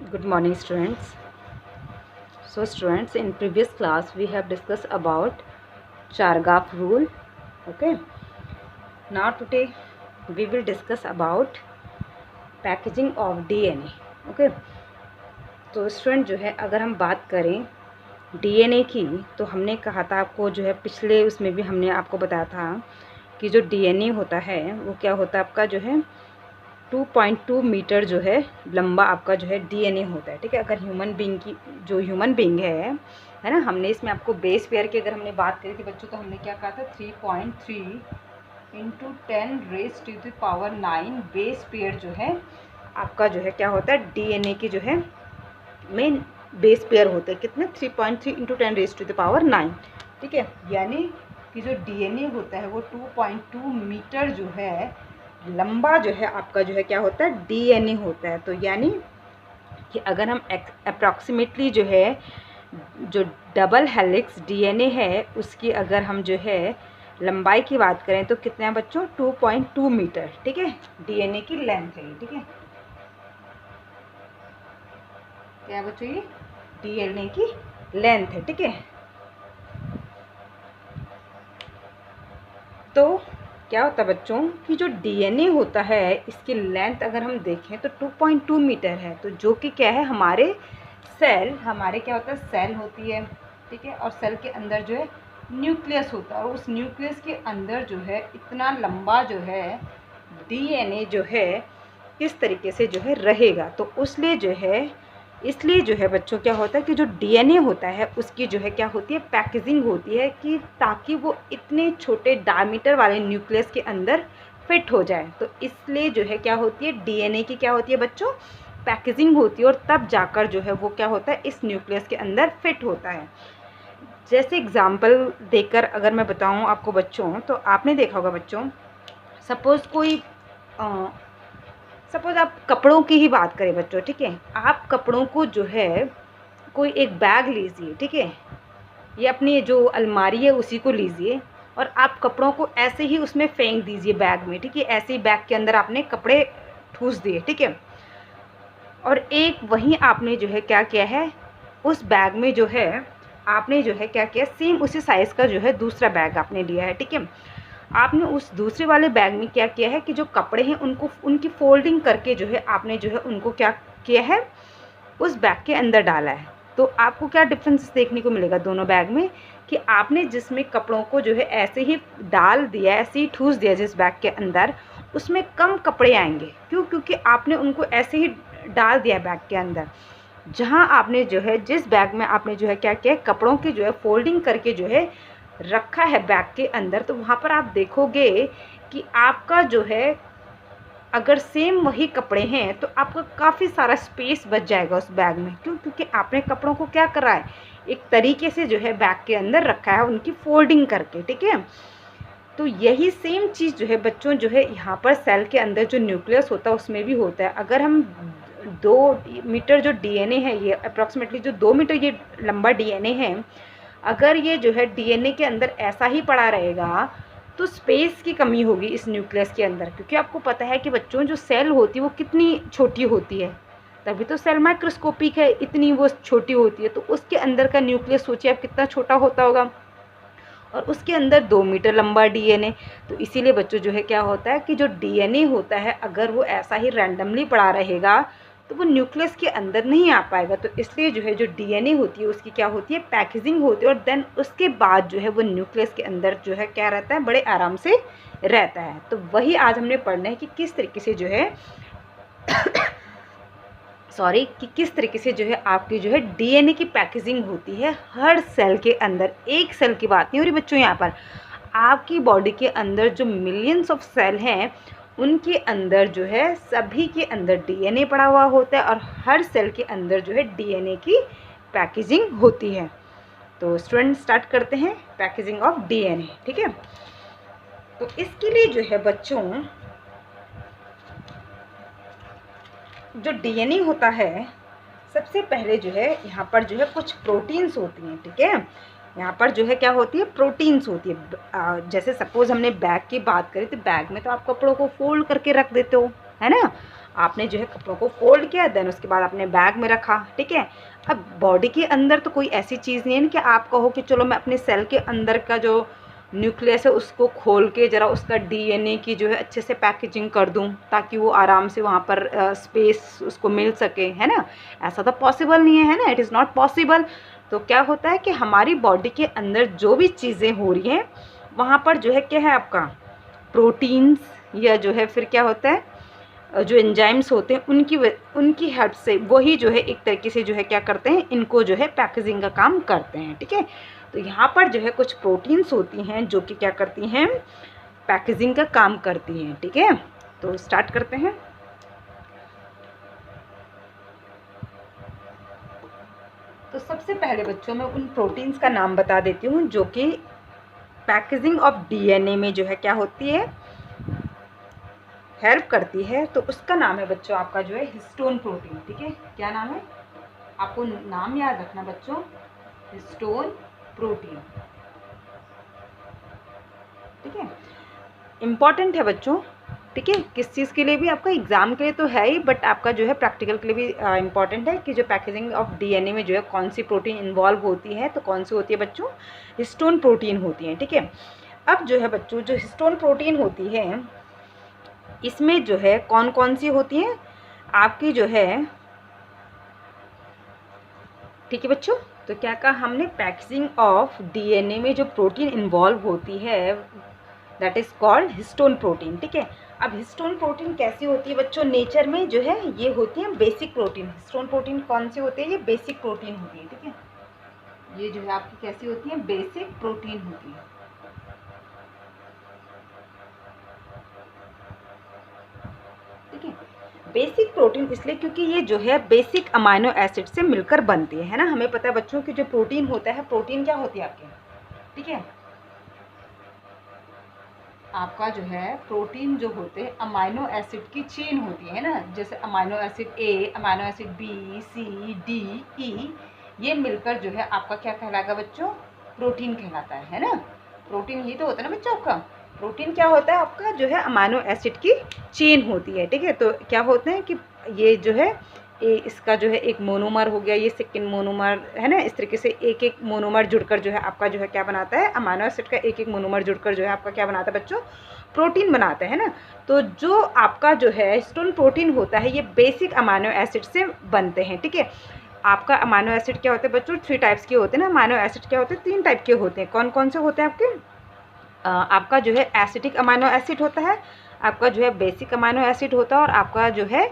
Good morning, students. So students, in previous class we have discussed about Chargaff rule. Okay, now today we will discuss about packaging of DNA. Okay, तो student जो है अगर हम बात करें DNA की, तो हमने कहा था आपको जो है पिछले उसमें भी हमने आपको बताया था कि जो DNA होता है वो क्या होता है आपका जो है 2.2 मीटर जो है लंबा आपका जो है DNA होता है। ठीक है, अगर ह्यूमन बीइंग की जो ह्यूमन बीइंग है ना, हमने इसमें आपको बेस पेयर की अगर हमने बात करी थी बच्चों, तो हमने क्या कहा था 3.3 इंटू 10⁻⁹ बेस पेयर जो है आपका जो है क्या होता है DNA की जो है मेन बेस पेयर होते हैं। कितने 3.3 इंटू 10⁻⁹। ठीक है, यानी कि जो DNA होता है वो 2.2 मीटर जो है लंबा जो है आपका जो है क्या होता है DNA होता है। तो यानी कि अगर हम अप्रॉक्सीमेटली जो है जो डबल हेलिक्स DNA है उसकी अगर हम जो है लंबाई की बात करें तो कितना है बच्चों 2.2 मीटर। ठीक है, DNA की लेंथ है। ठीक है, क्या बच्चों ये DNA की लेंथ है। ठीक है, तो क्या होता है बच्चों कि जो DNA होता है इसकी लेंथ अगर हम देखें तो 2.2 मीटर है। तो जो कि क्या है हमारे सेल, हमारे क्या होता है सेल होती है। ठीक है, और सेल के अंदर जो है न्यूक्लियस होता है, और उस न्यूक्लियस के अंदर जो है इतना लंबा जो है DNA जो है किस तरीके से जो है रहेगा। तो इसलिए जो है बच्चों क्या होता है कि जो DNA होता है उसकी जो है क्या होती है पैकेजिंग होती है कि ताकि वो इतने छोटे डायमीटर वाले न्यूक्लियस के अंदर फिट हो जाए। तो इसलिए जो है क्या होती है DNA की क्या होती है बच्चों पैकेजिंग होती है, और तब जाकर जो है वो क्या होता है इस न्यूक्लियस के अंदर फिट होता है। जैसे एग्जाम्पल देकर अगर मैं बताऊँ आपको बच्चों, तो आपने देखा होगा बच्चों, सपोज़ आप कपड़ों की ही बात करें बच्चों। ठीक है, आप कपड़ों को जो है कोई एक बैग लीजिए। ठीक है, ये अपनी जो अलमारी है उसी को लीजिए और आप कपड़ों को ऐसे ही उसमें फेंक दीजिए बैग में। ठीक है, ऐसे ही बैग के अंदर आपने कपड़े ठूस दिए। ठीक है, और एक वहीं आपने जो है क्या किया है उस बैग में जो है आपने जो है क्या किया सेम उसी साइज़ का जो है दूसरा बैग आपने लिया है। ठीक है, आपने उस दूसरे वाले बैग में क्या किया है कि जो कपड़े हैं उनको उनकी फोल्डिंग करके जो है आपने जो है उनको क्या किया है उस बैग के अंदर डाला है। तो आपको क्या डिफरेंस देखने को मिलेगा दोनों बैग में कि आपने जिसमें कपड़ों को जो है ऐसे ही डाल दिया, ऐसे ही ठूस दिया जिस बैग के अंदर, उसमें कम कपड़े आएंगे। क्यों? क्योंकि आपने उनको ऐसे ही डाल दिया बैग के अंदर। जहाँ आपने जो है जिस बैग में आपने जो है क्या किया कपड़ों की जो है फोल्डिंग करके जो है रखा है बैग के अंदर, तो वहाँ पर आप देखोगे कि आपका जो है अगर सेम वही कपड़े हैं तो आपका काफ़ी सारा स्पेस बच जाएगा उस बैग में। क्यों? क्योंकि आपने कपड़ों को क्या करा है एक तरीके से जो है बैग के अंदर रखा है उनकी फोल्डिंग करके। ठीक है, तो यही सेम चीज़ जो है बच्चों जो है यहाँ पर सेल के अंदर जो न्यूक्लियस होता है उसमें भी होता है। अगर हम 2 मीटर जो DNA है, ये अप्रॉक्सीमेटली जो 2 मीटर ये लंबा DNA है, अगर ये जो है DNA के अंदर ऐसा ही पड़ा रहेगा तो स्पेस की कमी होगी इस न्यूक्लियस के अंदर। क्योंकि आपको पता है कि बच्चों जो सेल होती है वो कितनी छोटी होती है, तभी तो सेल माइक्रोस्कोपिक है, इतनी वो छोटी होती है। तो उसके अंदर का न्यूक्लियस सोचिए आप कितना छोटा होता होगा, और उसके अंदर 2 मीटर लंबा DNA। तो इसीलिए बच्चों जो है क्या होता है कि जो DNA होता है अगर वो ऐसा ही रैंडमली पड़ा रहेगा तो वो न्यूक्लियस के अंदर नहीं आ पाएगा। तो इसलिए जो है जो DNA होती है उसकी क्या होती है पैकेजिंग होती है, और देन उसके बाद जो है वो न्यूक्लियस के अंदर जो है क्या रहता है बड़े आराम से रहता है। तो वही आज हमने पढ़ना है कि किस तरीके से जो है कि किस तरीके से जो है आपकी जो है DNA की पैकेजिंग होती है हर सेल के अंदर। एक सेल की बात नहीं हो रही बच्चों, यहाँ पर आपकी बॉडी के अंदर जो मिलियंस ऑफ सेल हैं उनके अंदर जो है सभी के अंदर DNA पड़ा हुआ होता है, और हर सेल के अंदर जो है DNA की पैकेजिंग होती है। तो स्टूडेंट स्टार्ट करते हैं पैकेजिंग ऑफ DNA। ठीक है, तो इसके लिए जो है बच्चों जो DNA होता है सबसे पहले जो है यहाँ पर जो है कुछ प्रोटीन्स होती हैं। ठीक है, यहाँ पर जो है क्या होती है प्रोटीन्स होती है। जैसे सपोज़ हमने बैग की बात करी तो बैग में तो आप कपड़ों को फोल्ड करके रख देते हो, है ना। आपने जो है कपड़ों को फोल्ड किया, देन उसके बाद आपने बैग में रखा, ठीक है। अब बॉडी के अंदर तो कोई ऐसी चीज़ नहीं है ना कि आप कहो कि चलो मैं अपने सेल के अंदर का जो न्यूक्लियस है उसको खोल के ज़रा उसका डीएनए की जो है अच्छे से पैकेजिंग कर दूं ताकि वो आराम से वहाँ पर स्पेस उसको मिल सके, है ना। ऐसा तो पॉसिबल नहीं है ना, इट इज़ नॉट पॉसिबल। तो क्या होता है कि हमारी बॉडी के अंदर जो भी चीज़ें हो रही हैं वहाँ पर जो है क्या है आपका प्रोटीन्स, या जो है फिर क्या होता है जो एंजाइम्स होते हैं उनकी हेल्प से वही जो है एक तरीके से जो है क्या करते हैं, इनको जो है पैकेजिंग का काम करते हैं, ठीक है। तो यहाँ पर जो है कुछ प्रोटीन्स होती हैं जो कि क्या करती हैं, पैकेजिंग का काम करती हैं, ठीक है। तो स्टार्ट करते हैं। तो सबसे पहले बच्चों मैं उन प्रोटीन्स का नाम बता देती हूँ जो कि पैकेजिंग ऑफ डीएनए में जो है क्या होती है, हेल्प करती है। तो उसका नाम है बच्चों आपका जो है हिस्टोन प्रोटीन, ठीक है। क्या नाम है, आपको नाम याद रखना बच्चों, हिस्टोन प्रोटीन, ठीक है। इम्पॉर्टेंट है बच्चों, ठीक है। किस चीज़ के लिए भी, आपका एग्जाम के लिए तो है ही, बट आपका जो है प्रैक्टिकल के लिए भी इम्पॉर्टेंट है कि जो पैकेजिंग ऑफ डीएनए में जो है कौन सी प्रोटीन इन्वॉल्व होती है। तो कौन सी होती है बच्चों, हिस्टोन प्रोटीन होती है, ठीक है। अब जो है बच्चों जो हिस्टोन प्रोटीन होती है इसमें जो है कौन कौन सी होती है आपकी जो है, ठीक है बच्चों। तो क्या कहा हमने, पैकेजिंग ऑफ डीएनए में जो प्रोटीन इन्वॉल्व होती है that is called histone protein, ठीक है। अब हिस्टोन प्रोटीन कैसी होती है बच्चों, नेचर में जो है ये होती है बेसिक प्रोटीन। हिस्टोन प्रोटीन कौन सी होती है, ये बेसिक प्रोटीन होती है, ठीक है। ये जो है आपकी कैसी होती है, बेसिक प्रोटीन होती है, ठीक है। बेसिक प्रोटीन इसलिए क्योंकि ये जो है बेसिक अमाइनो एसिड से मिलकर बनती है ना। हमें पता है बच्चों कि जो प्रोटीन होता है, प्रोटीन क्या होती है आपके, ठीक है। आपका जो है प्रोटीन जो होते हैं अमाइनो एसिड की चेन होती है ना, जैसे amino acid A, amino acid B, C, D, ई, ये मिलकर जो है आपका क्या कहलाएगा बच्चों, प्रोटीन कहलाता है ना। प्रोटीन ही तो होता है ना बच्चों आपका। प्रोटीन क्या होता है आपका, जो है अमाइनो एसिड की चेन होती है, ठीक है। तो क्या होते हैं कि ये जो है इसका जो है एक मोनोमर हो गया, ये सेकंड मोनोमर है ना। इस तरीके से एक एक मोनोमर जुड़कर जो है आपका जो है क्या बनाता है, अमाइनो एसिड का एक एक मोनोमर जुड़कर जो है आपका क्या बनाता है बच्चों, प्रोटीन बनाता है ना। तो जो आपका जो है हिस्टोन प्रोटीन होता है ये बेसिक अमाइनो एसिड से बनते हैं, ठीक है। आपका अमाइनो एसिड क्या होते हैं बच्चों, 3 टाइप्स के होते हैं ना। अमाइनो एसिड क्या होते हैं, 3 टाइप के होते हैं। कौन कौन से होते हैं आपके, आपका जो है एसिटिक अमाइनो एसिड होता है, आपका जो है बेसिक अमाइनो एसिड होता है, और आपका जो है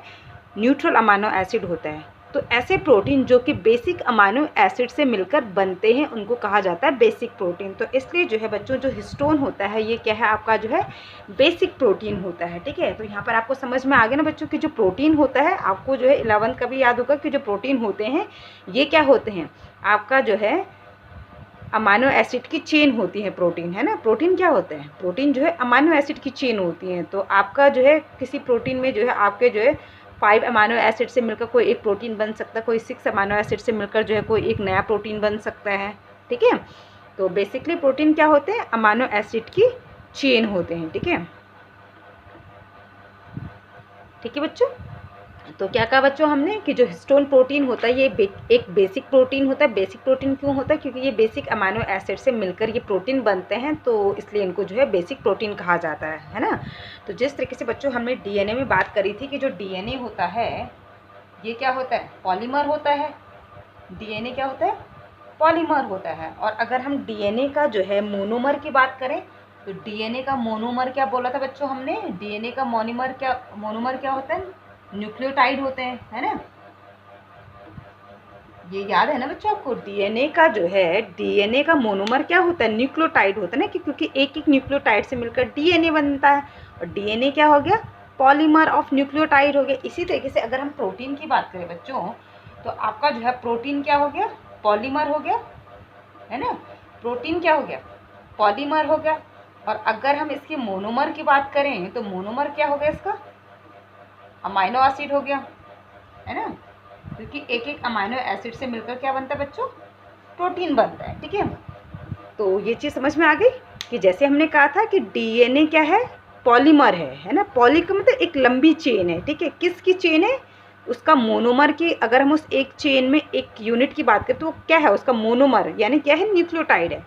न्यूट्रल अमाइनो एसिड होता है। तो ऐसे प्रोटीन जो कि बेसिक अमाइनो एसिड से मिलकर बनते हैं उनको कहा जाता है बेसिक प्रोटीन। तो इसलिए जो है बच्चों जो हिस्टोन होता है ये क्या है आपका जो है बेसिक प्रोटीन होता है, ठीक है। तो यहाँ पर आपको समझ में आ गया ना बच्चों कि जो प्रोटीन होता है, आपको जो है 11th का भी याद होगा कि जो प्रोटीन होते हैं ये क्या होते हैं आपका जो है अमाइनो एसिड की चेन होती है प्रोटीन, है ना। प्रोटीन क्या होते हैं, प्रोटीन जो है अमाइनो एसिड की चेन होती हैं। तो आपका जो है किसी प्रोटीन में जो है आपके जो है 5 अमाइनो एसिड से मिलकर कोई एक प्रोटीन बन सकता है, कोई 6 अमाइनो एसिड से मिलकर जो है कोई एक नया प्रोटीन बन सकता है, ठीक है। तो बेसिकली प्रोटीन क्या होते हैं, अमाइनो एसिड की चेन होते हैं, ठीक है। ठीक है बच्चों। तो क्या कहा बच्चों हमने कि जो हिस्टोन प्रोटीन होता है ये एक बेसिक प्रोटीन होता है। बेसिक प्रोटीन क्यों होता है, क्योंकि ये बेसिक अमाइनो एसिड से मिलकर ये प्रोटीन बनते हैं, तो इसलिए इनको जो है बेसिक प्रोटीन कहा जाता है ना। तो जिस तरीके से बच्चों हमने डीएनए में बात करी थी कि जो डीएनए होता है ये क्या होता है, पॉलीमर होता है। डीएनए क्या होता है, पॉलीमर होता है। और अगर हम डीएनए का जो है मोनोमर की बात करें तो डीएनए का मोनोमर क्या बोला था बच्चों हमने, डीएनए का मोनोमर क्या होता है, न्यूक्लियोटाइड होते हैं, है ना। ये याद है ना बच्चों आपको, डीएनए का जो है डीएनए का मोनोमर क्या होता है, न्यूक्लियोटाइड होता है ना, क्योंकि एक एक न्यूक्लियोटाइड से मिलकर डीएनए बनता है। और डीएनए क्या हो गया, पॉलीमर ऑफ न्यूक्लियोटाइड हो गया। इसी तरीके से अगर हम प्रोटीन की बात करें बच्चों तो आपका जो है प्रोटीन क्या हो गया, पॉलीमर हो गया, है ना। प्रोटीन क्या हो गया, पॉलीमर हो गया। और अगर हम इसके मोनोमर की बात करें तो मोनोमर क्या हो गया इसका, अमाइनो एसिड हो गया, है ना। क्योंकि एक एक अमाइनो एसिड से मिलकर क्या बनता है बच्चों, प्रोटीन बनता है, ठीक है। तो ये चीज़ समझ में आ गई कि जैसे हमने कहा था कि डीएनए क्या है, पॉलीमर है ना। पॉली का मतलब एक लंबी चेन है, ठीक है। किसकी चेन है? उसका मोनोमर की। अगर हम उस एक चेन में एक यूनिट की बात करें तो वो क्या है? उसका मोनोमर, यानी क्या है? न्यूक्लियोटाइड है।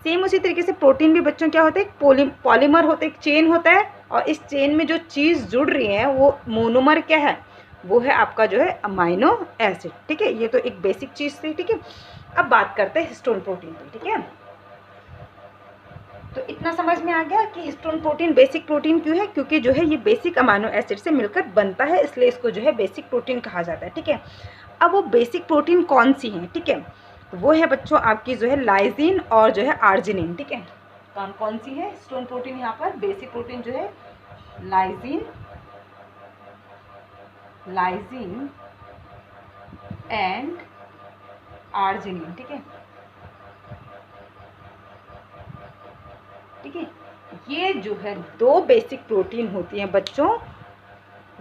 सेम उसी तरीके से प्रोटीन भी बच्चों क्या होता है? एक पॉलीमर होता है, एक चेन होता है, और इस चेन में जो चीज़ जुड़ रही है वो मोनोमर क्या है? वो है आपका जो है अमाइनो एसिड, ठीक है। ये तो एक बेसिक चीज़ थी, ठीक है। अब बात करते हैं हिस्टोन प्रोटीन की, ठीक है। तो इतना समझ में आ गया कि हिस्टोन प्रोटीन बेसिक प्रोटीन क्यों है? क्योंकि जो है ये बेसिक अमाइनो एसिड से मिलकर बनता है, इसलिए इसको जो है बेसिक प्रोटीन कहा जाता है, ठीक है। अब वो बेसिक प्रोटीन कौन सी हैं, ठीक है? तो वो है बच्चों आपकी जो है लाइसिन और जो है आर्जिनिन, ठीक है। कौन कौन सी है हिस्टोन प्रोटीन? यहाँ पर बेसिक प्रोटीन जो है लाइसिन एंड आर्जिनिन, ठीक है, ठीक है। ये जो है दो बेसिक प्रोटीन होती हैं बच्चों,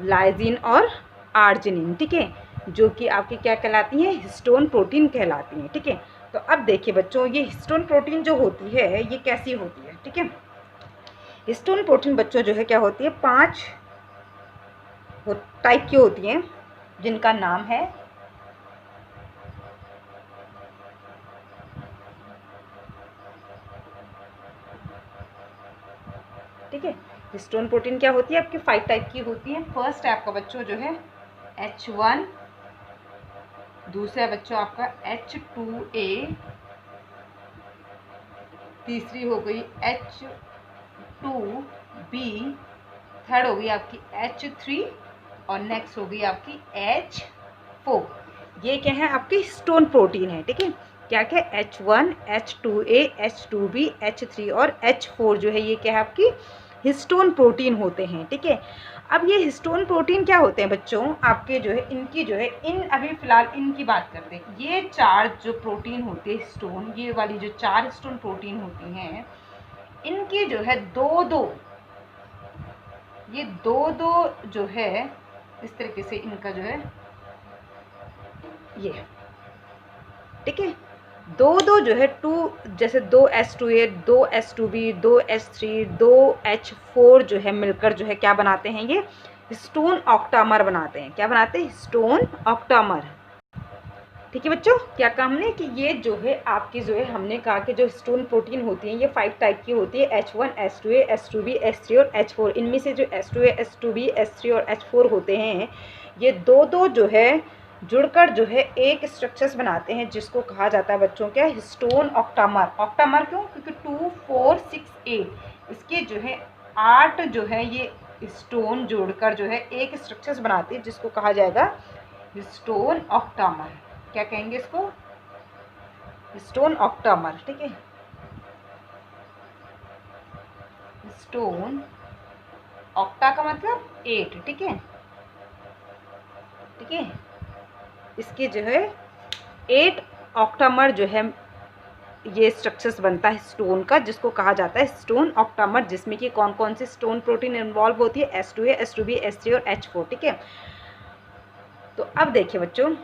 लाइसिन और आर्जिनिन, ठीक है, जो कि आपकी क्या कहलाती हैं? हिस्टोन प्रोटीन कहलाती हैं, ठीक है। तो अब देखिए बच्चों, ये हिस्टोन प्रोटीन जो होती है ये कैसी होती है, ठीक है। हिस्टोन प्रोटीन बच्चों जो है क्या होती है? 5 टाइप की होती हैं, जिनका नाम है ठीक है। हिस्टोन प्रोटीन क्या होती है? आपकी 5 टाइप की होती है। फर्स्ट है आपका बच्चों जो है H1, दूसरा बच्चों आपका H2A, तीसरी हो गई H2B, थर्ड हो गई आपकी H3 और नेक्स्ट हो गई आपकी H4। ये क्या है? आपकी हिस्टोन प्रोटीन है, ठीक है। क्या क्या? H1, H2A, H2B, H3 और H4 जो है ये क्या है? आपकी हिस्टोन प्रोटीन होते हैं, ठीक है। अब ये हिस्टोन प्रोटीन क्या होते हैं बच्चों? आपके जो है इनकी जो है अभी फ़िलहाल इनकी बात करते हैं। ये 4 जो प्रोटीन होते हैं हिस्टोन, ये वाली जो 4 हिस्टोन प्रोटीन होती हैं, इनकी जो है ये दो जो है इस तरीके से इनका जो है ये, ठीक है, दो जो है जैसे 2 H2A, 2 H2B, 2 H3, 2 H4 जो है मिलकर जो है क्या बनाते हैं? ये हिस्टोन ऑक्टामर बनाते हैं। क्या बनाते हैं? हिस्टोन ऑक्टामर, ठीक है बच्चों। क्या कहा हमने कि ये जो है आपकी जो है हमने कहा कि जो हिस्टोन प्रोटीन होती हैं ये 5 टाइप की होती है, H1, H2A, H2B, H3 और H4। इनमें से जो H2A, H2B, H3 और H4 होते हैं, ये दो जो है जुड़कर जो है एक स्ट्रक्चर्स बनाते हैं, जिसको कहा जाता है बच्चों क्या? Histone octamer. ऑक्टामर क्यों? क्योंकि 2, 4, 6, 8 इसके जो है 8 जो है ये स्टोन जोड़कर जो है एक स्ट्रक्चर्स बनाते हैं, जिसको कहा जाएगा हिस्टोन ऑक्टामर। क्या कहेंगे इसको? हिस्टोन ऑक्टामर, ठीक है। हिस्टोन ऑक्टा का मतलब 8, ठीक है, ठीक है। इसके जो है 8 ऑक्टामर जो है ये स्ट्रक्चर्स बनता है स्टोन का, जिसको कहा जाता है स्टोन ऑक्टामर, जिसमें कि कौन कौन सी स्टोन प्रोटीन इन्वॉल्व होती है? H2A, H2B, H3 और H4, ठीक है। तो अब देखिए बच्चों,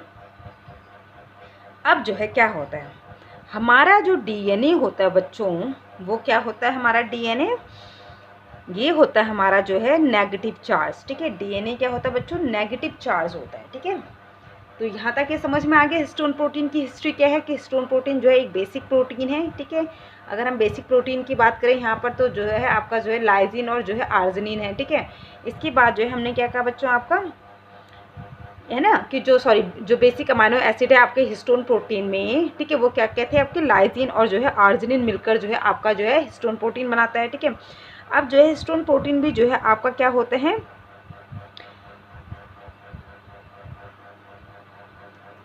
अब जो है क्या होता है? हमारा जो डीएनए होता है बच्चों, वो क्या होता है? हमारा डीएनए ये होता है हमारा जो है नेगेटिव चार्ज, ठीक है। डीएनए क्या होता है बच्चों? नेगेटिव चार्ज होता है, ठीक है। तो यहाँ तक ये समझ में आ गया हिस्टोन प्रोटीन की हिस्ट्री क्या है, कि हिस्टोन प्रोटीन जो है एक बेसिक प्रोटीन है, ठीक है। अगर हम बेसिक प्रोटीन की बात करें यहाँ पर, तो जो है आपका जो है लाइसिन और जो है आर्जिनिन है, ठीक है। इसके बाद जो है हमने क्या कहा बच्चों? आपका है ना कि जो बेसिक अमाइनो एसिड है आपके हिस्टोन प्रोटीन में, ठीक है, वो क्या कहते हैं? आपके लाइसिन और जो है आर्जिनिन मिलकर जो है आपका जो है हिस्टोन प्रोटीन बनाता है, ठीक है। अब जो है हिस्टोन प्रोटीन भी जो है आपका क्या होते हैं?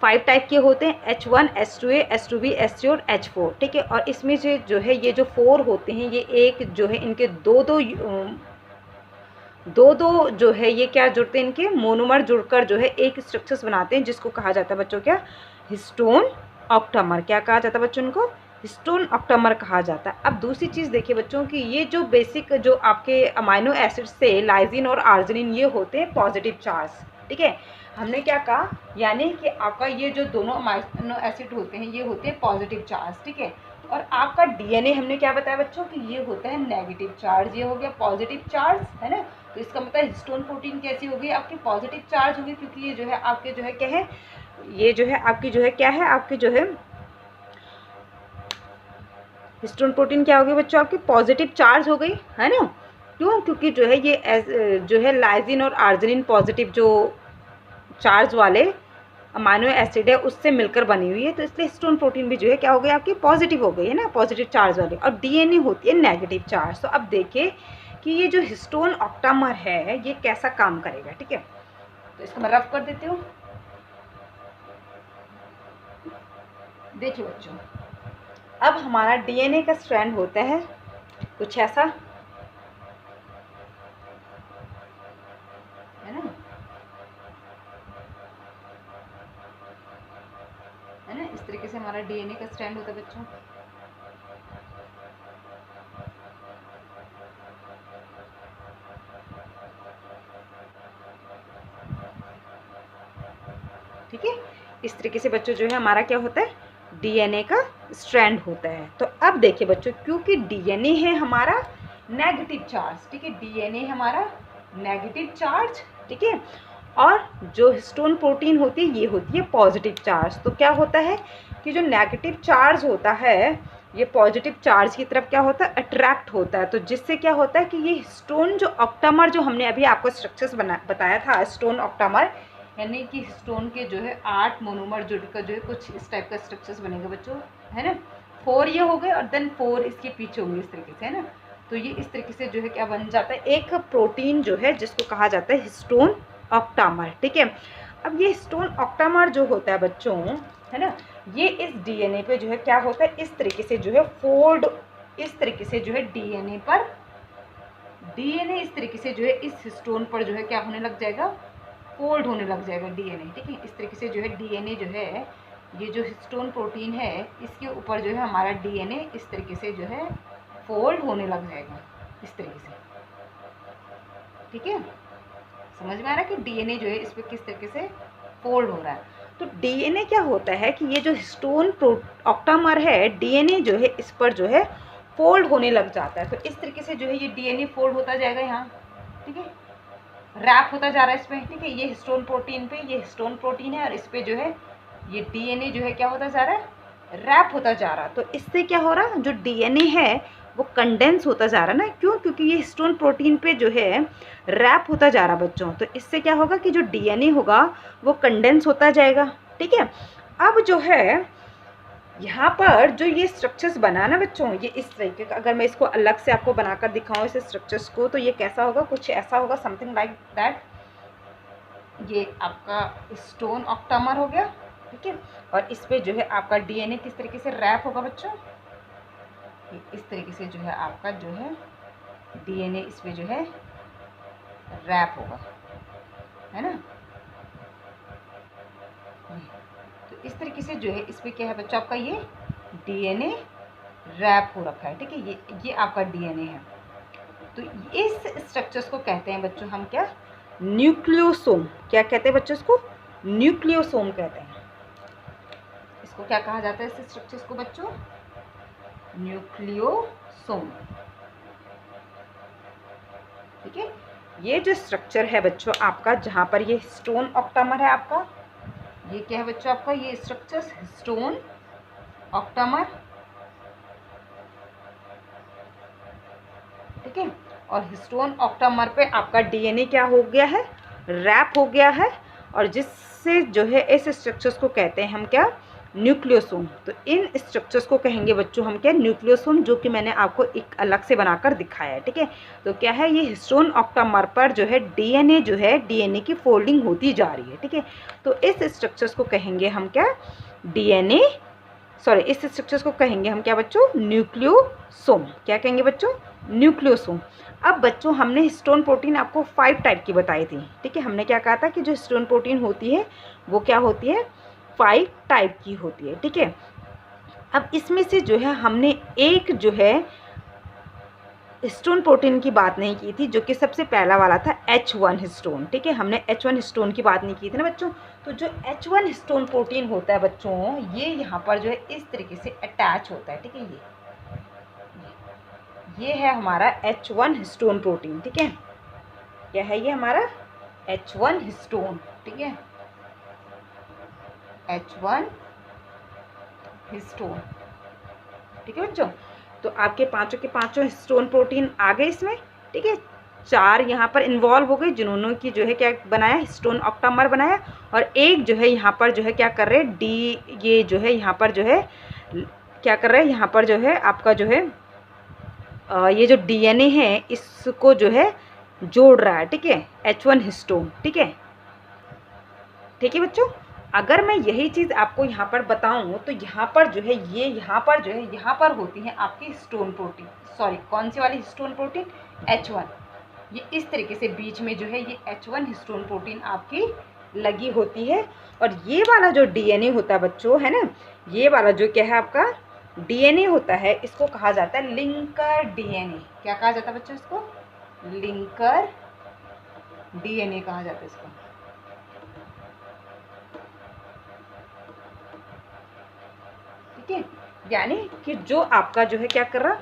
5 टाइप के होते हैं, H1, H2A, H2B, H3 और H4, ठीक है। और इसमें से जो है ये जो 4 होते हैं, ये एक जो है इनके दो जो है ये क्या जुड़ते हैं? इनके मोनोमर जुड़कर जो है एक स्ट्रक्चर्स बनाते हैं, जिसको कहा जाता है बच्चों क्या? Histone octamer. क्या कहा जाता है बच्चों? इनको हिस्टोन ऑक्टामर कहा जाता है। अब दूसरी चीज़ देखिए बच्चों कि ये जो बेसिक जो आपके अमाइनो एसिड से लाइसिन और आर्जिनिन ये होते हैं पॉजिटिव चार्ज, ठीक है। हमने क्या कहा? यानी कि आपका ये जो दोनों अमाइनो एसिड होते हैं ये होते हैं पॉजिटिव चार्ज, ठीक है। तो और आपका डीएनए हमने क्या बताया बच्चों कि ये होता है नेगेटिव चार्ज, ये हो गया पॉजिटिव चार्ज, है ना। तो इसका मतलब हिस्टोन प्रोटीन कैसी होगी आपकी पॉजिटिव चार्ज होगी, क्योंकि ये जो है आपके जो है क्या है, ये जो है आपकी जो है क्या है, आपकी जो है हिस्टोन प्रोटीन क्या होगी बच्चों आपकी पॉजिटिव चार्ज हो गई, है ना। क्यों, क्योंकि जो है ये जो है लाइसिन और आर्जिनिन पॉजिटिव जो चार्ज वाले अमाइनो एसिड है उससे मिलकर बनी हुई है, तो इसलिए हिस्टोन प्रोटीन भी जो है क्या हो गई आपकी पॉजिटिव हो गई, है ना, पॉजिटिव चार्ज वाली। और डीएनए होती है नेगेटिव चार्ज। तो अब देखिए कि ये जो हिस्टोन ऑक्टामर है ये कैसा काम करेगा, ठीक है। तो इसको मैं रफ कर देती हूँ। देखिए बच्चों, अब हमारा डीएनए का स्ट्रैंड होता है कुछ ऐसा, है ना, है ना, इस तरीके से हमारा डीएनए का स्ट्रैंड होता है बच्चों। ठीक है, इस तरीके से बच्चों जो है हमारा क्या होता है डीएनए का स्ट्रैंड होता है। तो अब देखिए बच्चों, क्योंकि डीएनए है हमारा नेगेटिव चार्ज, ठीक है, डीएनए हमारा नेगेटिव चार्ज, ठीक है, और जो हिस्टोन प्रोटीन होती है ये होती है पॉजिटिव चार्ज। तो क्या होता है कि जो नेगेटिव चार्ज होता है ये पॉजिटिव चार्ज की तरफ क्या होता है अट्रैक्ट होता है, तो जिससे क्या होता है कि ये हिस्टोन जो ऑक्टामर जो हमने अभी आपको स्ट्रक्चर्स बताया था हिस्टोन ऑक्टामर, यानी कि हिस्टोन के जो है 8 मोनोमर जुड़कर जो है कुछ इस टाइप का स्ट्रक्चर्स बनेगा बच्चों, है ना। 4 ये हो गए और देन 4 इसके पीछे होंगे इस तरीके से, है ना। तो ये इस तरीके से जो है क्या बन जाता है एक प्रोटीन जो है जिसको कहा जाता है हिस्टोन ऑक्टामर, ठीक है। अब ये हिस्टोन ऑक्टामर जो होता है बच्चों, है ना, ये इस डीएनए पे जो है क्या होता है इस तरीके से जो है फोल्ड, इस तरीके से जो है डीएनए इस तरीके से जो है इस हिस्टोन पर जो है क्या होने लग जाएगा फोल्ड होने लग जाएगा डीएनए, ठीक है। इस तरीके से जो है डीएनए जो है ये जो हिस्टोन प्रोटीन है इसके ऊपर जो है हमारा डीएनए इस तरीके से जो है फोल्ड होने लग जाएगा इस तरीके से, ठीक है। समझ में आ रहा है कि डीएनए जो है इस पर किस तरीके से फोल्ड हो रहा है। तो डीएनए क्या होता है कि ये जो हिस्टोन ऑक्टामर है डीएनए जो है इस पर जो है फोल्ड होने लग जाता है। तो इस तरीके से जो है ये डीएनए फोल्ड होता जाएगा यहाँ, ठीक है, रैप होता जा रहा है इसमें, ठीक है। ये हिस्टोन प्रोटीन पे ये हिस्टोन प्रोटीन है और इस पे जो है ये डीएनए जो है क्या होता जा रहा है रैप होता जा रहा है। तो इससे क्या हो रहा है जो डीएनए है वो कंडेंस होता जा रहा है ना, क्यों, क्योंकि ये हिस्टोन प्रोटीन पे जो है रैप होता जा रहा है बच्चों। तो इससे क्या होगा कि जो डीएनए होगा वो कंडेंस होता जाएगा, ठीक है। अब जो है यहाँ पर जो ये स्ट्रक्चर्स बना ना बच्चों ये इस तरीके का, अगर मैं इसको अलग से आपको बनाकर दिखाऊँ इस स्ट्रक्चर्स को तो ये कैसा होगा, कुछ ऐसा होगा, समथिंग लाइक दैट। ये आपका हिस्टोन ऑक्टामर हो गया, ठीक है, और इस पे जो है आपका डीएनए किस तरीके से रैप होगा बच्चों, इस तरीके से जो है आपका जो है डीएनए इस पे जो है रैप होगा, है ना। तो इस तरीके से जो है इस पे क्या है बच्चों आपका ये डीएनए रैप हो रखा है, ठीक है। ये आपका डीएनए है। तो इस स्ट्रक्चर्स को कहते हैं बच्चों हम क्या न्यूक्लियोसोम। क्या कहते हैं बच्चों इसको न्यूक्लियोसोम कहते हैं। इसको क्या कहा जाता है इस स्ट्रक्चर्स को बच्चों न्यूक्लियोसोम, ठीक है। ये जो स्ट्रक्चर है बच्चों आपका जहाँ पर ये हिस्टोन ऑक्टामर है आपका, ये क्या है बच्चों आपका ये स्ट्रक्चर हिस्टोन ऑक्टामर, ठीक है। और हिस्टोन ऑक्टामर पे आपका डीएनए क्या हो गया है रैप हो गया है, और जिससे जो है इस स्ट्रक्चर्स को कहते हैं हम क्या न्यूक्लियोसोम। तो इन स्ट्रक्चर्स को कहेंगे बच्चों हम क्या न्यूक्लियोसोम, जो कि मैंने आपको एक अलग से बनाकर दिखाया है, ठीक है। तो क्या है ये हिस्टोन ऑक्टामर पर जो है डीएनए जो है डीएनए की फोल्डिंग होती जा रही है, ठीक है। तो इस स्ट्रक्चर्स को कहेंगे हम क्या डीएनए सॉरी इस स्ट्रक्चर्स को कहेंगे हम क्या बच्चों न्यूक्लियोसोम। क्या कहेंगे बच्चों न्यूक्लियोसोम। अब बच्चों हमने हिस्टोन प्रोटीन आपको 5 टाइप की बताई थी, ठीक है। हमने क्या कहा था कि जो हिस्टोन प्रोटीन होती है वो क्या होती है 5 टाइप की होती है, ठीक है। अब इसमें से जो है हमने एक जो है हिस्टोन प्रोटीन की बात नहीं की थी, जो कि सबसे पहला वाला था H1 हिस्टोन, ठीक है। हमने H1 हिस्टोन की बात नहीं की थी ना बच्चों। तो जो H1 हिस्टोन प्रोटीन होता है बच्चों, ये यहाँ पर जो है इस तरीके से अटैच होता है, ठीक है। ये है हमारा H1 हिस्टोन प्रोटीन, ठीक है। क्या है ये हमारा H1 हिस्टोन, ठीक है, H1 हिस्टोन, ठीक है बच्चों। तो आपके पांचों के पांचों हिस्टोन प्रोटीन आ गए इसमें, ठीक है। 4 यहाँ पर इन्वॉल्व हो गए, जिन्होंने की जो है क्या बनाया, हिस्टोन ऑक्टामर बनाया। और एक जो है यहाँ पर जो है क्या कर रहे हैं, ये जो है यहाँ पर जो है क्या कर रहे हैं, यहाँ पर जो है आपका जो है ये जो DNA है इसको जो है जोड़ रहा है, ठीक है, H1 हिस्टोन, ठीक है। ठीक है बच्चों, अगर मैं यही चीज़ आपको यहाँ पर बताऊँ तो यहाँ पर जो है ये यहाँ पर जो है यहाँ पर होती है आपकी हिस्टोन प्रोटीन, सॉरी कौन सी वाली हिस्टोन प्रोटीन, H1। ये इस तरीके से बीच में जो है ये H1 हिस्टोन प्रोटीन आपकी लगी होती है। और ये वाला जो DNA होता है बच्चों, है ना, ये वाला जो क्या है आपका DNA होता है, इसको कहा जाता है लिंकर DNA। क्या कहा जाता है बच्चों इसको, लिंकर DNA कहा जाता है इसको, ठीक है। यानी कि जो आपका जो है क्या कर रहा,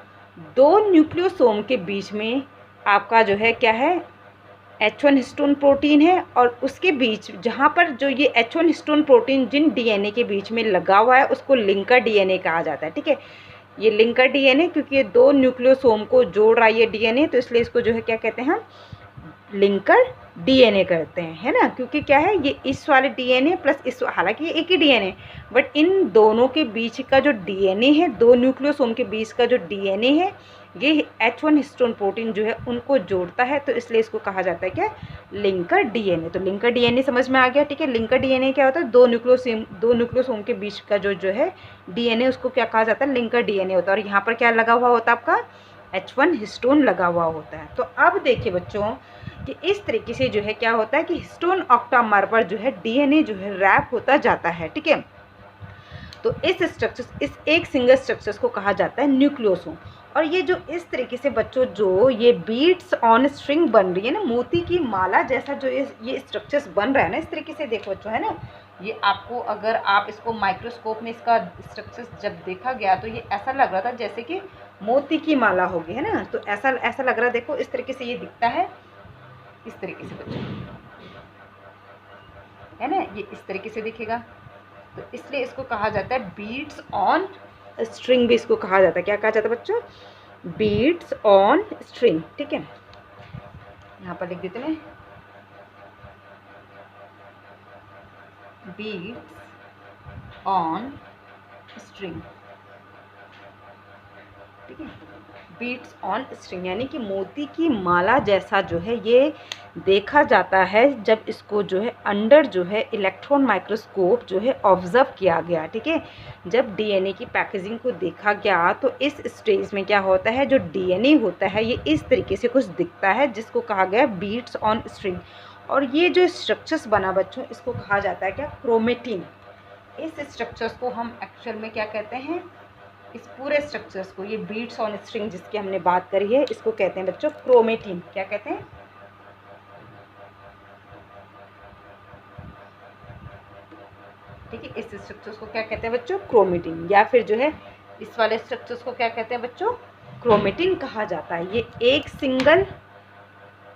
दो न्यूक्लियोसोम के बीच में आपका जो है क्या है H1 हिस्टोन प्रोटीन है, और उसके बीच जहाँ पर जो ये H1 हिस्टोन प्रोटीन जिन DNA के बीच में लगा हुआ है उसको लिंकर DNA कहा जाता है, ठीक है। ये लिंकर DNA, क्योंकि ये दो न्यूक्लियोसोम को जोड़ रहा है ये DNA, तो इसलिए इसको जो है क्या कहते हैं हम, लिंकर DNA करते हैं, है ना। क्योंकि क्या है, ये इस वाले DNA प्लस इस, हालांकि ये एक ही DNA, बट इन दोनों के बीच का जो DNA है, दो न्यूक्लियोसोम के बीच का जो DNA है, ये H1 हिस्टोन प्रोटीन जो है उनको जोड़ता है, तो इसलिए इसको कहा जाता है क्या, लिंकर DNA। तो लिंकर DNA समझ में आ गया, ठीक है। लिंकर DNA क्या होता है, दो न्यूक्लियोसोम के बीच का जो है DNA, उसको क्या कहा जाता है, लिंकर DNA होता है। और यहाँ पर क्या लगा हुआ होता है आपका, H1 हिस्टोन लगा हुआ होता है। तो अब देखिए बच्चों कि इस तरीके से जो है क्या होता है कि हिस्टोन ऑक्टामर पर जो है DNA जो है रैप होता जाता है, ठीक है। तो इस स्ट्रक्चर, इस एक सिंगल स्ट्रक्चर्स को कहा जाता है न्यूक्लियोसोम। और ये जो इस तरीके से बच्चों जो ये बीट्स ऑन स्ट्रिंग बन रही है ना, मोती की माला जैसा जो ये स्ट्रक्चर्स बन रहा है ना, इस तरीके से देखो बच्चों, है ना। ये आपको अगर आप इसको माइक्रोस्कोप में इसका स्ट्रक्चर्स जब देखा गया तो ये ऐसा लग रहा था जैसे कि मोती की माला होगी, है ना। तो ऐसा लग रहा है, देखो इस तरीके से ये दिखता है, इस तरीके से बच्चों, है ना, ये इस तरीके से दिखेगा। तो इसलिए इसको कहा जाता है बीट्स ऑन स्ट्रिंग, भी इसको कहा जाता है, क्या कहा जाता है बच्चों, बीट्स ऑन स्ट्रिंग, ठीक है। यहाँ पर लिख देते हैं बीट्स ऑन स्ट्रिंग, ठीक है, बीट्स ऑन स्ट्रिंग, यानी कि मोती की माला जैसा जो है ये देखा जाता है जब इसको जो है अंडर जो है इलेक्ट्रॉन माइक्रोस्कोप जो है ऑब्जर्व किया गया, ठीक है। जब DNA की पैकेजिंग को देखा गया तो इस स्टेज में क्या होता है, जो DNA होता है ये इस तरीके से कुछ दिखता है, जिसको कहा गया बीट्स ऑन स्ट्रिंग। और ये जो स्ट्रक्चर्स बना बच्चों, इसको कहा जाता है क्या, क्रोमेटिन। इस स्ट्रक्चर्स को हम एक्चुअल में क्या कहते हैं, इस पूरे स्ट्रक्चर्स को, ये बीट्स ऑन स्ट्रिंग जिसकी हमने बात करी है, इसको कहते हैं बच्चों क्रोमेटिन। क्या कहते हैं, ठीक है। इस स्ट्रक्चर्स को क्या कहते हैं बच्चों, क्रोमेटिन। या फिर जो है इस वाले स्ट्रक्चर्स को क्या कहते हैं बच्चों, क्रोमेटिन कहा जाता है। ये एक सिंगल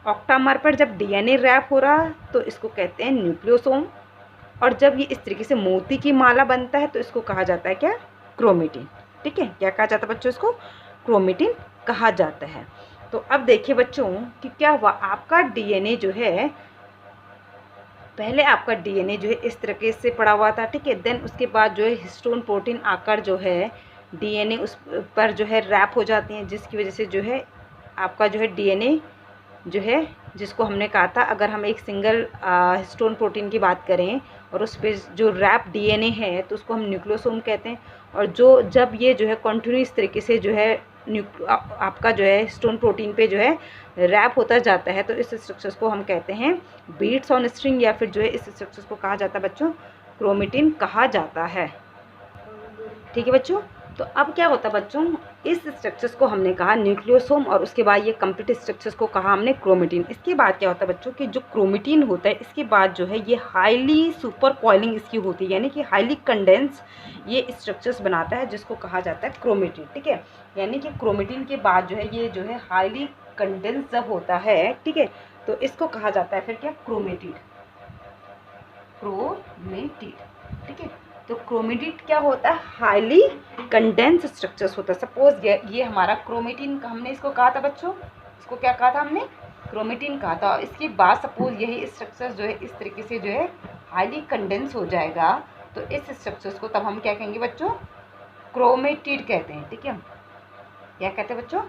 ऑक्टामर पर जब DNA रैप हो रहा तो इसको कहते हैं न्यूक्लियोसोम, और जब ये इस तरीके से मोती की माला बनता है तो इसको कहा जाता है क्या, क्रोमेटिन, ठीक है। क्या कहा जाता है बच्चों, इसको क्रोमेटिन कहा जाता है। तो अब देखिए बच्चों कि क्या हुआ, आपका DNA जो है, पहले आपका DNA जो है इस तरीके से पड़ा हुआ था, ठीक है। देन उसके बाद जो है हिस्टोन प्रोटीन आकर जो है DNA उस पर जो है रैप हो जाती हैं, जिसकी वजह से जो है आपका जो है DNA जो है, जिसको हमने कहा था, अगर हम एक सिंगल हिस्टोन प्रोटीन की बात करें और उस पर जो रैप DNA है तो उसको हम न्यूक्लियोसोम कहते हैं। और जो जब ये जो है कंटिन्यूस तरीके से जो है आपका जो है हिस्टोन प्रोटीन पे जो है रैप होता जाता है तो इस स्ट्रक्चर्स को हम कहते हैं बीट्स ऑन स्ट्रिंग, या फिर जो है इस स्ट्रक्चर्स को कहा जाता है बच्चों क्रोमेटिन कहा जाता है, ठीक है बच्चों। तो अब क्या होता है बच्चों, इस स्ट्रक्चर्स को हमने कहा न्यूक्लियोसोम, और उसके बाद ये कंप्लीट स्ट्रक्चर्स को कहा हमने क्रोमेटिन। इसके बाद क्या होता है बच्चों कि जो क्रोमेटिन होता है, इसके बाद जो है ये हाईली सुपर कॉइलिंग इसकी होती है, यानी कि हाईली कंडेंस ये स्ट्रक्चर्स बनाता है, जिसको कहा जाता है क्रोमेटिन। ठीक है, यानी कि क्रोमेटिन के बाद जो है ये जो है हाईली कंडेंस जब होता है, ठीक है, तो इसको कहा जाता है फिर क्या, क्रोमेटिड। क्रोमेटिड, ठीक है। तो क्रोमेटिड क्या होता है, हाईली कंडेंस स्ट्रक्चर्स होता है। सपोज ये हमारा क्रोमेटिन, हमने इसको कहा था बच्चों, इसको क्या कहा था हमने, क्रोमेटिन कहा था। इसके बाद सपोज यही स्ट्रक्चर्स जो है इस तरीके से जो है हाईली कंडेंस हो जाएगा, तो इस स्ट्रक्चर्स को तब हम क्या कहेंगे बच्चों, क्रोमेटिड कहते हैं। ठीक है, क्या कहते हैं बच्चों,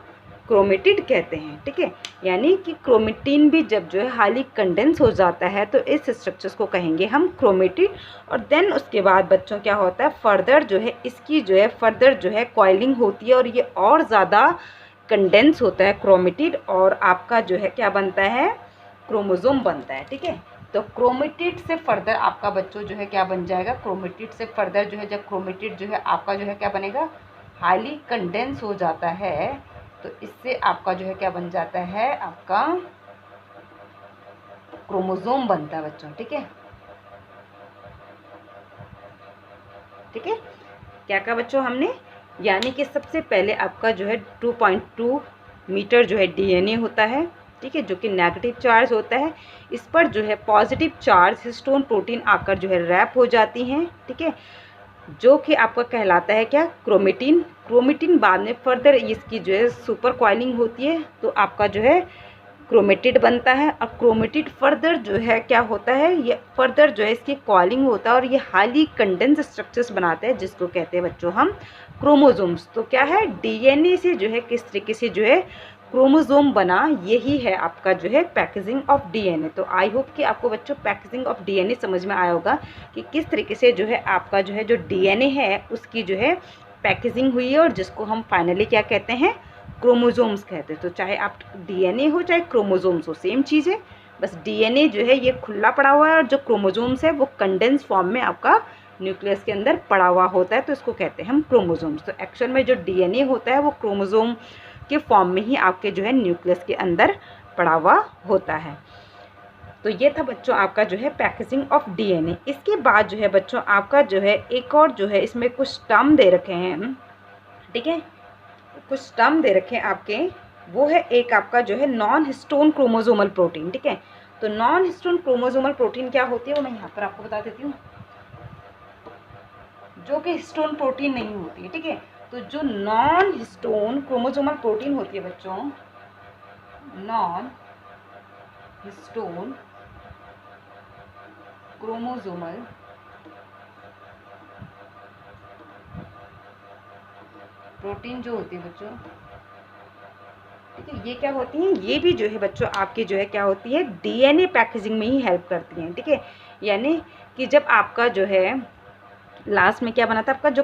क्रोमेटिड कहते हैं। ठीक है, यानी कि क्रोमेटिन भी जब जो है हाईली कंडेंस हो जाता है तो इस स्ट्रक्चर्स को कहेंगे हम क्रोमेटिड। और देन उसके बाद बच्चों क्या होता है, फर्दर जो है इसकी जो है फर्दर जो है कॉइलिंग होती है, और ये और ज़्यादा कंडेंस होता है क्रोमेटिड, और आपका जो है क्या बनता है, क्रोमोसोम बनता है। ठीक है, तो क्रोमेटिड से फर्दर आपका बच्चों जो है क्या बन जाएगा, क्रोमेटिड से फर्दर जो है जब क्रोमेटिड जो है आपका जो है क्या बनेगा, हाईली कंडेंस हो जाता है, तो इससे आपका जो है क्या बन जाता है, आपका क्रोमोसोम बनता है बच्चों। ठीक है, ठीक है, क्या कहा बच्चों हमने, यानी कि सबसे पहले आपका जो है 2.2 मीटर जो है डीएनए होता है। ठीक है, जो कि नेगेटिव चार्ज होता है, इस पर जो है पॉजिटिव चार्ज हिस्टोन प्रोटीन आकर जो है रैप हो जाती हैं। ठीक है, जो कि आपका कहलाता है क्या, क्रोमेटिन। क्रोमेटिन बाद में फर्दर इसकी जो है सुपर कॉइलिंग होती है, तो आपका जो है क्रोमेटिड बनता है। और क्रोमेटिड फर्दर जो है क्या होता है, ये फर्दर जो है इसकी कॉइलिंग होता है, और ये हाईली कंडेंस स्ट्रक्चर्स बनाते हैं, जिसको कहते हैं बच्चों हम क्रोमोसोम्स। तो क्या है, डीएनए से जो है किस तरीके से जो है क्रोमोसोम बना, यही है आपका जो है पैकेजिंग ऑफ डीएनए। तो आई होप कि आपको बच्चों पैकेजिंग ऑफ डीएनए समझ में आया होगा कि किस तरीके से जो है आपका जो है जो डीएनए है उसकी जो है पैकेजिंग हुई है, और जिसको हम फाइनली क्या कहते हैं, क्रोमोसोम्स कहते हैं। तो चाहे आप डीएनए हो चाहे क्रोमोसोम्स हो, सेम चीज़ है, बस डीएनए जो है ये खुला पड़ा हुआ है, और जो क्रोमोसोम्स है वो कंडेंस फॉर्म में आपका न्यूक्लियस के अंदर पड़ा हुआ होता है, तो इसको कहते हैं हम क्रोमोसोम्स। तो एक्चुअल में जो डीएनए होता है वो क्रोमोसोम के फॉर्म में ही आपके जो है न्यूक्लियस के अंदर पड़ा हुआ होता है। तो ये था बच्चों आपका जो है पैकेजिंग ऑफ डीएनए। इसके बाद जो है बच्चों आपका जो है एक और जो है इसमें कुछ टर्म दे रखे हैं। ठीक है, कुछ टर्म दे रखे हैं आपके, वो है एक आपका जो है नॉन हिस्टोन क्रोमोसोमल प्रोटीन। ठीक है, तो नॉन हिस्टोन क्रोमोसोमल प्रोटीन क्या होती है वो मैं यहाँ पर आपको बता देती हूँ, जो कि हिस्टोन प्रोटीन नहीं होती है। ठीक है, तो जो नॉन हिस्टोन क्रोमोसोमल प्रोटीन होती है बच्चों, नॉन हिस्टोन क्रोमोसोमल प्रोटीन जो होती है बच्चों, ठीक है, ये क्या होती हैं, ये भी जो है बच्चों आपकी जो है क्या होती है, डीएनए पैकेजिंग में ही हेल्प करती हैं। ठीक है, यानी कि जब आपका जो है लास्ट में क्या बना था आपका जो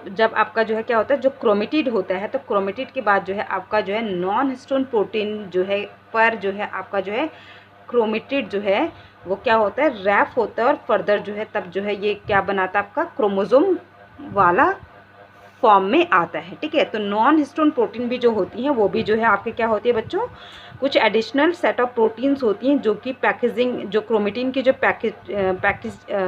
जब आपका जो है क्या होता है, जो क्रोमेटिड होता है, तो क्रोमेटिड के बाद जो है आपका जो है नॉन हिस्टोन प्रोटीन जो है पर जो है आपका जो है क्रोमेटिड जो है वो क्या होता है, रैप होता है, और फर्दर जो है तब जो है ये क्या बनाता है आपका क्रोमोसोम वाला फॉर्म में आता है। ठीक है, तो नॉन हिस्टोन प्रोटीन भी जो होती हैं वो भी जो है आपके क्या होती है बच्चों, कुछ एडिशनल सेट ऑफ प्रोटीन्स होती हैं, जो कि पैकेजिंग जो क्रोमेटिन की जो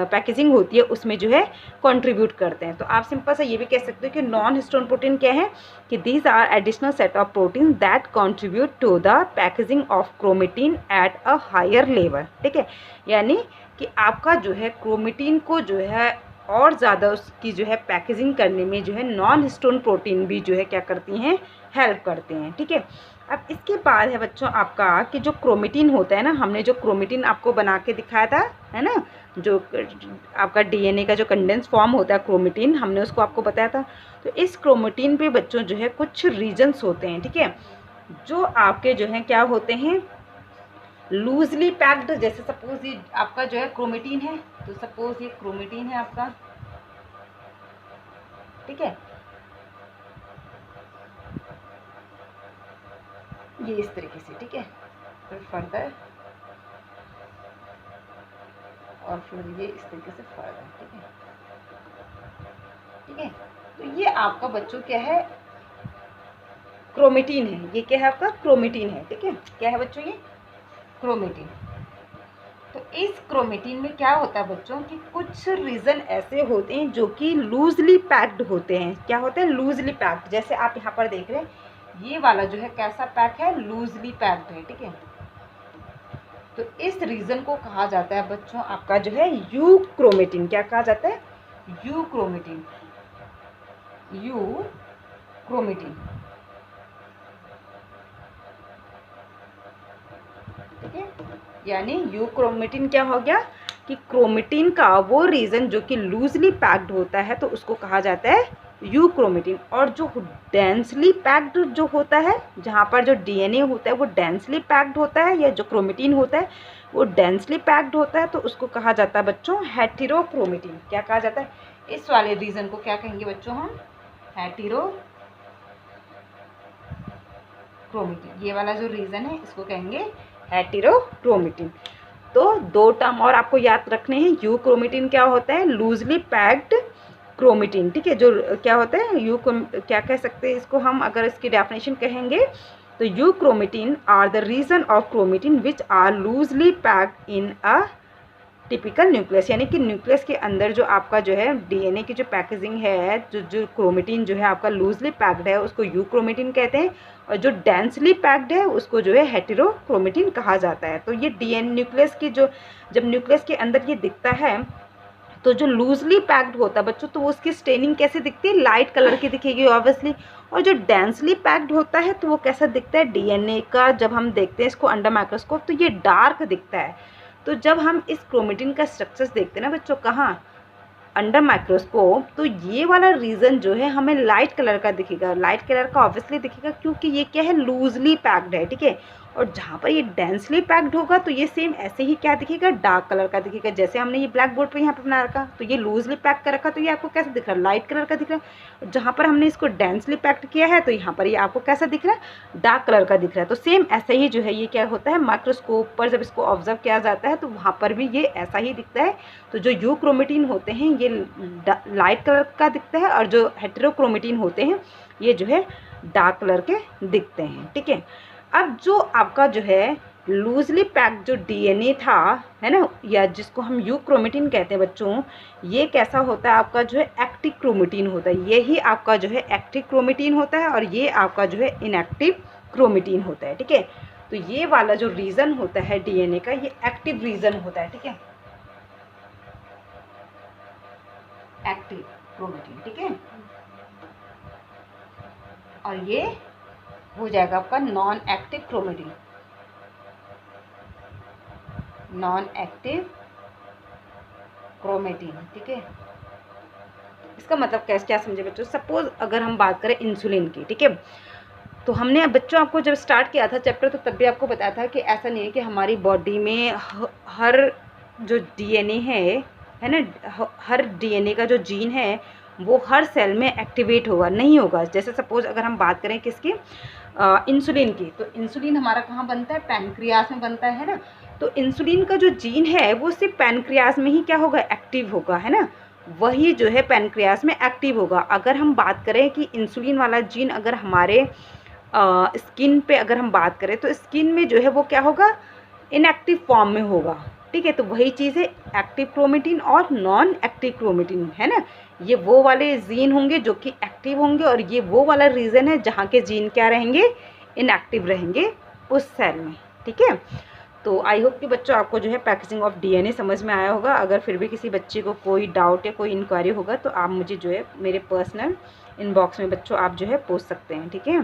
पैकेजिंग होती है उसमें जो है कंट्रीब्यूट करते हैं। तो आप सिंपल सा ये भी कह सकते हो कि नॉन हिस्टोन प्रोटीन क्या है, कि these are additional set of protein that contribute to the packaging of chromatin at a higher level. ठीक है, यानी कि आपका जो है क्रोमेटिन को जो है और ज़्यादा उसकी जो है पैकेजिंग करने में जो है नॉन हिस्टोन प्रोटीन भी जो है क्या करती हैं, हेल्प करते हैं। ठीक है, अब इसके बाद है बच्चों आपका कि जो क्रोमेटिन होता है ना, हमने जो क्रोमेटिन आपको बना के दिखाया था, है ना, जो आपका डीएनए का जो कंडेंस फॉर्म होता है क्रोमेटिन, हमने उसको आपको बताया था। तो इस क्रोमेटिन पे बच्चों जो है कुछ रीजन्स होते हैं। ठीक है, जो आपके जो हैं क्या होते हैं, लूजली पैक्ड। जैसे सपोज ये आपका जो है क्रोमेटिन है, तो सपोज ये क्रोमेटिन है आपका, ठीक है, ये इस तरीके से। ठीक है, फिर फर्दर और फिर ये इस तरीके से फर्दर। ठीक है, ठीक है। तो ये आपका बच्चों क्या है, क्रोमेटिन है। ये क्या है आपका, क्रोमेटिन है। ठीक है, क्या है बच्चों, ये क्रोमेटिन। तो इस क्रोमेटिन में क्या होता है बच्चों कि कुछ रीजन ऐसे होते हैं जो कि लूजली पैक्ड होते हैं। क्या होते हैं, लूजली पैक्ड। जैसे आप यहाँ पर देख रहे हैं, ये वाला जो है कैसा पैक है, लूजली पैक्ड है। ठीक है, तो इस रीजन को कहा जाता है बच्चों आपका जो है यू क्रोमेटिन। क्या कहा जाता है, यू क्रोमेटिन, यू क्रोमेटिन। ठीक है, यानी यू क्रोमेटिन क्या हो गया कि क्रोमेटिन का वो रीजन जो कि लूजली पैक्ड होता है तो उसको कहा जाता है यू क्रोमेटिन। और जो डेंसली पैक्ड जो होता है, जहाँ पर जो डीएनए होता है वो डेंसली पैक्ड होता है, या जो क्रोमेटिन होता है वो डेंसली पैक्ड होता है, तो उसको कहा जाता है बच्चों हेटेरोक्रोमेटिन। क्या कहा जाता है, इस वाले रीजन को क्या कहेंगे बच्चों हम, हेटेरोक्रोमेटिन। ये वाला जो रीजन है इसको कहेंगे हेटेरोक्रोमेटिन। तो दो टर्म और आपको याद रखने हैं। यू क्रोमेटिन क्या होता है, लूजली पैक्ड क्रोमेटिन। ठीक है, जो क्या होता है यू, क्या कह सकते हैं इसको हम, अगर इसकी डेफिनेशन कहेंगे तो euchromatin are the region of chromatin which are loosely packed in a typical nucleus. यानी कि न्यूक्लियस के अंदर जो आपका जो है डीएनए की जो पैकेजिंग है, जो क्रोमेटिन जो है आपका लूजली पैक्ड है उसको यू क्रोमेटिन कहते हैं, और जो डेंसली पैक्ड है उसको जो है हेटेरोक्रोमेटिन कहा जाता है। तो ये डीएनए न्यूक्लियस की जो, जब न्यूक्लियस के अंदर ये दिखता है तो जो लूजली पैक्ड होता है बच्चों, तो वो उसकी स्टेनिंग कैसे दिखती है, लाइट कलर की दिखेगी ऑब्वियसली। और जो डेंसली पैक्ड होता है तो वो कैसा दिखता है, डीएनए का जब हम देखते हैं इसको अंडर माइक्रोस्कोप तो ये डार्क दिखता है। तो जब हम इस क्रोमेटिन का स्ट्रक्चर्स देखते हैं ना बच्चों, कहाँ, अंडर माइक्रोस्कोप, तो ये वाला रीजन जो है हमें लाइट कलर का दिखेगा। लाइट कलर का ऑब्वियसली दिखेगा क्योंकि ये क्या है, लूजली पैक्ड है। ठीक है, और जहाँ पर ये डेंसली पैक्ड होगा तो ये सेम ऐसे ही क्या दिखेगा, डार्क कलर का दिखेगा। जैसे हमने ये ब्लैक बोर्ड पे यहाँ पे बना रखा, तो ये लूजली पैक कर रखा तो ये आपको कैसा दिख रहा है, लाइट कलर का दिख रहा है। जहाँ पर हमने इसको डेंसली पैक्ड किया है तो यहाँ पर ये आपको कैसा दिख रहा है, डार्क कलर का दिख रहा है। तो सेम ऐसे ही जो है ये क्या होता है, माइक्रोस्कोप पर जब इसको ऑब्जर्व किया जाता है तो वहाँ पर भी ये ऐसा ही दिखता है। तो जो यू क्रोमेटिन होते हैं ये लाइट कलर का दिखता है, और जो हेटेरोक्रोमेटिन होते हैं ये जो है डार्क कलर के दिखते हैं। ठीक है, अब जो आपका जो है लूजली पैक्ड जो डीएनए था, है ना, या जिसको हम यू क्रोमेटिन कहते हैं बच्चों, ये कैसा होता है आपका जो है एक्टिव क्रोमेटिन होता है। यही आपका जो है एक्टिव क्रोमेटिन होता है, और ये आपका जो है इनएक्टिव क्रोमेटिन होता है। ठीक है, तो ये वाला जो रीजन होता है डीएनए का ये एक्टिव रीजन होता है। ठीक है, एक्टिव क्रोमेटिन। ठीक है, और ये हो जाएगा आपका non active chromatin, non active chromatin. ठीक है, इसका मतलब क्या समझे बच्चों, सपोज अगर हम बात करें इंसुलिन की, ठीक है, तो हमने बच्चों आपको जब स्टार्ट किया था चैप्टर तो तब भी आपको बताया था कि ऐसा नहीं है कि हमारी बॉडी में हर जो डीएनए है ना, हर डीएनए का जो जीन है वो हर सेल में एक्टिवेट होगा, नहीं होगा। जैसे सपोज अगर हम बात करें किसकी, इंसुलिन की, तो इंसुलिन हमारा कहाँ बनता है, पैनक्रियास में बनता है ना। तो इंसुलिन का जो जीन है वो सिर्फ पैनक्रियास में ही क्या होगा, एक्टिव होगा, है ना, वही जो है पैनक्रियास में एक्टिव होगा। अगर हम बात करें कि इंसुलिन वाला जीन अगर हमारे स्किन पे अगर हम बात करें तो स्किन में जो है वो क्या होगा, इनएक्टिव फॉर्म में होगा। ठीक है, तो वही चीज़ है एक्टिव क्रोमेटिन और नॉन एक्टिव क्रोमेटिन, है ना। ये वो वाले जीन होंगे जो कि एक्टिव होंगे, और ये वो वाला रीजन है जहाँ के जीन क्या रहेंगे, इनएक्टिव रहेंगे उस सेल में। ठीक है, तो आई होप कि बच्चों आपको जो है पैकेजिंग ऑफ डीएनए समझ में आया होगा। अगर फिर भी किसी बच्चे को कोई डाउट या कोई इंक्वायरी होगा तो आप मुझे जो है मेरे पर्सनल इनबॉक्स में बच्चों आप जो है पूछ सकते हैं। ठीक है,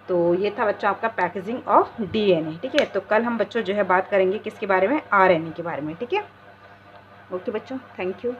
तो ये था बच्चों आपका पैकेजिंग ऑफ डीएनए। ठीक है, तो कल हम बच्चों जो है बात करेंगे किसके बारे में, आरएनए के बारे में। ठीक है, ओके बच्चों, थैंक यू।